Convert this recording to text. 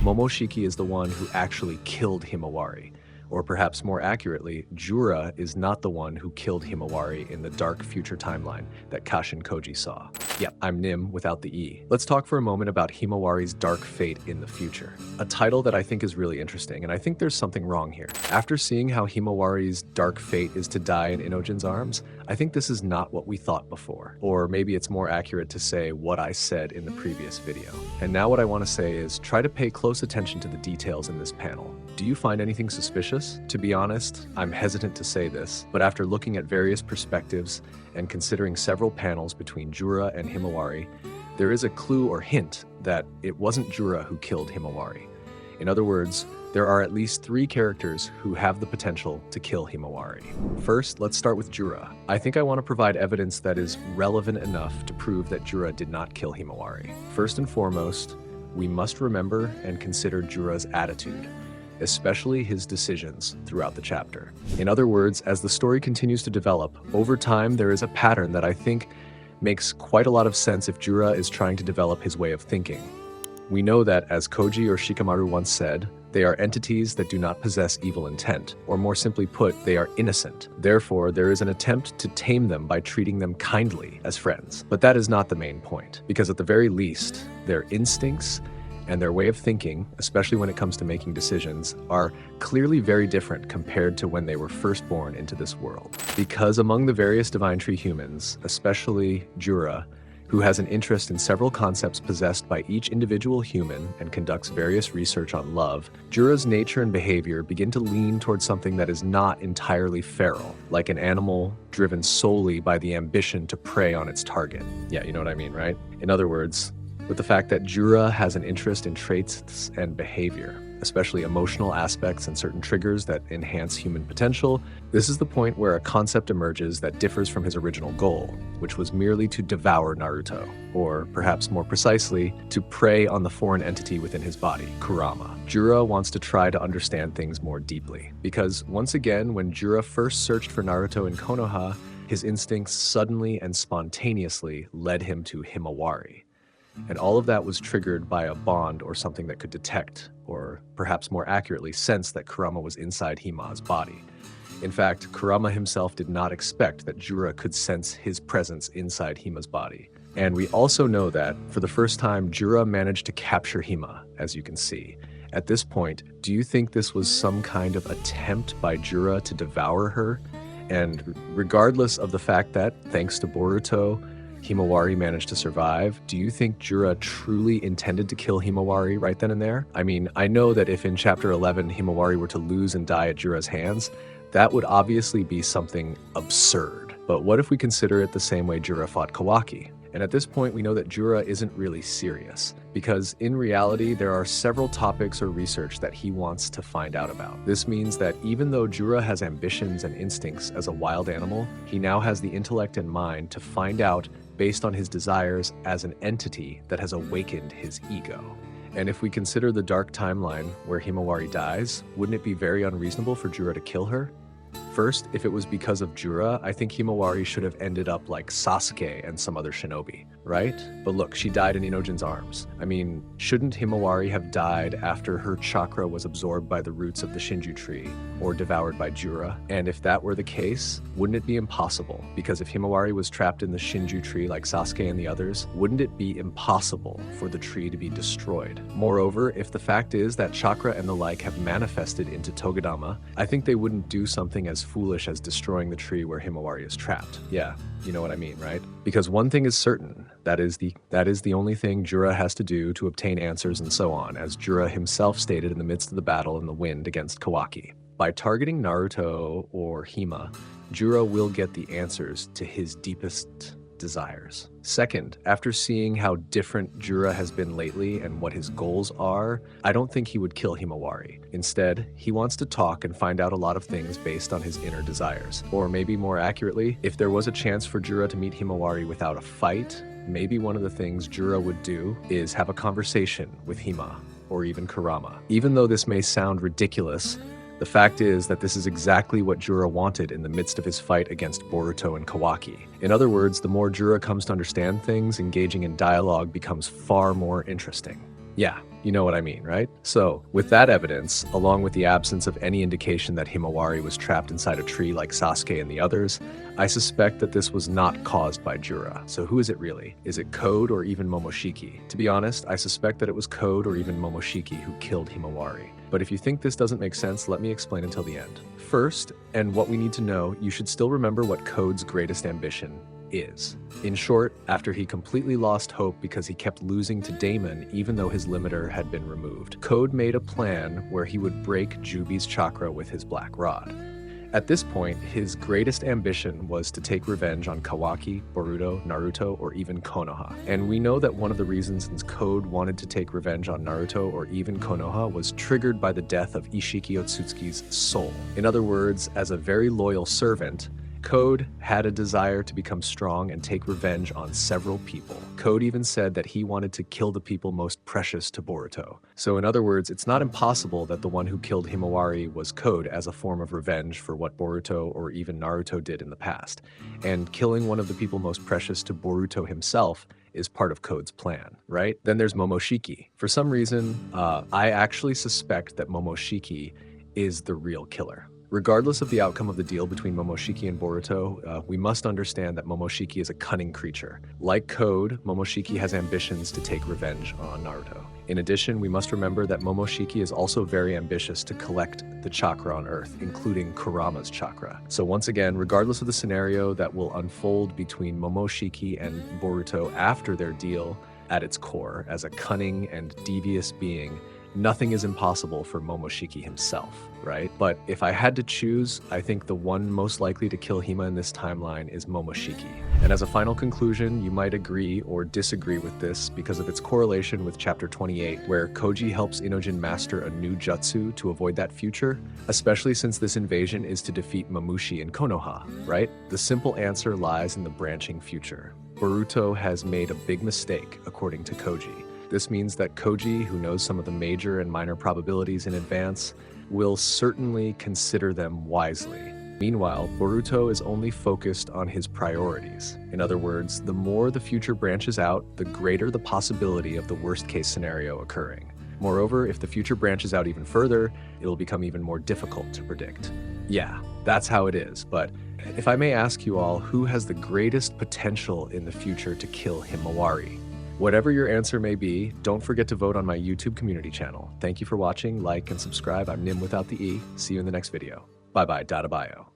Momoshiki is the one who actually killed Himawari. Or perhaps more accurately, Jura is not the one who killed Himawari in the dark future timeline that Kashin Koji saw. Yep, I'm Nim without the E. Let's talk for a moment about Himawari's dark fate in the future. A title that I think is really interesting, and I think there's something wrong here. After seeing how Himawari's dark fate is to die in Inojin's arms, I think this is not what we thought before. Or maybe it's more accurate to say what I said in the previous video. And now what I want to say is try to pay close attention to the details in this panel. Do you find anything suspicious? To be honest, I'm hesitant to say this, but after looking at various perspectives and considering several panels between Jura and Himawari, there is a clue or hint that it wasn't Jura who killed Himawari. In other words, there are at least 3 characters who have the potential to kill Himawari. First, let's start with Jura. I think I want to provide evidence that is relevant enough to prove that Jura did not kill Himawari. First and foremost, we must remember and consider Jura's attitude, especially his decisions throughout the chapter. In other words, as the story continues to develop, over time there is a pattern that I think makes quite a lot of sense if Jura is trying to develop his way of thinking. We know that, as Koji or Shikamaru once said, they are entities that do not possess evil intent, or more simply put, they are innocent. Therefore, there is an attempt to tame them by treating them kindly as friends. But that is not the main point, because at the very least, their instincts and their way of thinking, especially when it comes to making decisions, are clearly very different compared to when they were first born into this world. Because among the various Divine Tree humans, especially Jura, who has an interest in several concepts possessed by each individual human and conducts various research on love, Jura's nature and behavior begin to lean towards something that is not entirely feral, like an animal driven solely by the ambition to prey on its target. Yeah, you know what I mean, right? In other words, with the fact that Jura has an interest in traits and behavior, especially emotional aspects and certain triggers that enhance human potential, this is the point where a concept emerges that differs from his original goal, which was merely to devour Naruto, or perhaps more precisely, to prey on the foreign entity within his body, Kurama. Jura wants to try to understand things more deeply, because once again, when Jura first searched for Naruto in Konoha, his instincts suddenly and spontaneously led him to Himawari. And all of that was triggered by a bond or something that could detect, or perhaps more accurately, sense that Kurama was inside Hima's body. In fact, Kurama himself did not expect that Jura could sense his presence inside Hima's body. And we also know that, for the first time, Jura managed to capture Hima, as you can see. At this point, do you think this was some kind of attempt by Jura to devour her? And regardless of the fact that, thanks to Boruto, Himawari managed to survive, do you think Jura truly intended to kill Himawari right then and there? I mean, I know that if in Chapter 11 Himawari were to lose and die at Jura's hands, that would obviously be something absurd. But what if we consider it the same way Jura fought Kawaki? And at this point, we know that Jura isn't really serious, because in reality, there are several topics or research that he wants to find out about. This means that even though Jura has ambitions and instincts as a wild animal, he now has the intellect and mind to find out based on his desires as an entity that has awakened his ego. And if we consider the dark timeline where Himawari dies, wouldn't it be very unreasonable for Jura to kill her? First, if it was because of Jura, I think Himawari should have ended up like Sasuke and some other shinobi, right? But look, she died in Inojin's arms. I mean, shouldn't Himawari have died after her chakra was absorbed by the roots of the Shinju tree, or devoured by Jura? And if that were the case, wouldn't it be impossible? Because if Himawari was trapped in the Shinju tree like Sasuke and the others, wouldn't it be impossible for the tree to be destroyed? Moreover, if the fact is that chakra and the like have manifested into Togodama, I think they wouldn't do something as foolish as destroying the tree where Himawari is trapped. Yeah, you know what I mean, right? Because one thing is certain, that is the only thing Jura has to do to obtain answers and so on, as Jura himself stated in the midst of the battle in the wind against Kawaki. By targeting Naruto or Hima, Jura will get the answers to his deepest desires. Second, after seeing how different Jura has been lately and what his goals are, I don't think he would kill Himawari. Instead, he wants to talk and find out a lot of things based on his inner desires. Or maybe more accurately, if there was a chance for Jura to meet Himawari without a fight, maybe one of the things Jura would do is have a conversation with Hima, or even Kurama. Even though this may sound ridiculous, the fact is that this is exactly what Jura wanted in the midst of his fight against Boruto and Kawaki. In other words, the more Jura comes to understand things, engaging in dialogue becomes far more interesting. Yeah, You know what I mean, right? So, with that evidence, along with the absence of any indication that Himawari was trapped inside a tree like Sasuke and the others, I suspect that this was not caused by Jura. So who is it really? Is it Code or even Momoshiki? To be honest, I suspect that it was Code or even Momoshiki who killed Himawari. But if you think this doesn't make sense, let me explain until the end. First, and what we need to know, you should still remember what Code's greatest ambition is. In short, after he completely lost hope because he kept losing to Damon even though his limiter had been removed, Code made a plan where he would break Jubi's chakra with his black rod. At this point, his greatest ambition was to take revenge on Kawaki, Boruto, Naruto, or even Konoha. And we know that one of the reasons Code wanted to take revenge on Naruto or even Konoha was triggered by the death of Ishiki Otsutsuki's soul. In other words, as a very loyal servant, Code had a desire to become strong and take revenge on several people. Code even said that he wanted to kill the people most precious to Boruto. So in other words, it's not impossible that the one who killed Himawari was Code as a form of revenge for what Boruto or even Naruto did in the past. And killing one of the people most precious to Boruto himself is part of Code's plan, right? Then there's Momoshiki. For some reason, I actually suspect that Momoshiki is the real killer. Regardless of the outcome of the deal between Momoshiki and Boruto, we must understand that Momoshiki is a cunning creature. Like Code, Momoshiki has ambitions to take revenge on Naruto. In addition, we must remember that Momoshiki is also very ambitious to collect the chakra on Earth, including Kurama's chakra. So once again, regardless of the scenario that will unfold between Momoshiki and Boruto after their deal, at its core, as a cunning and devious being, nothing is impossible for Momoshiki himself, right? But if I had to choose, I think the one most likely to kill Hima in this timeline is Momoshiki. And as a final conclusion, you might agree or disagree with this because of its correlation with chapter 28, where Koji helps Inojin master a new jutsu to avoid that future, especially since this invasion is to defeat Mamushi and Konoha, right? The simple answer lies in the branching future. Boruto has made a big mistake, according to Koji. This means that Koji, who knows some of the major and minor probabilities in advance, will certainly consider them wisely. Meanwhile, Boruto is only focused on his priorities. In other words, the more the future branches out, the greater the possibility of the worst-case scenario occurring. Moreover, if the future branches out even further, it'll become even more difficult to predict. Yeah, that's how it is, but if I may ask you all, who has the greatest potential in the future to kill Himawari? Whatever your answer may be, don't forget to vote on my YouTube community channel. Thank you for watching, like, and subscribe. I'm Nim without the E. See you in the next video. Bye-bye, Data Bio.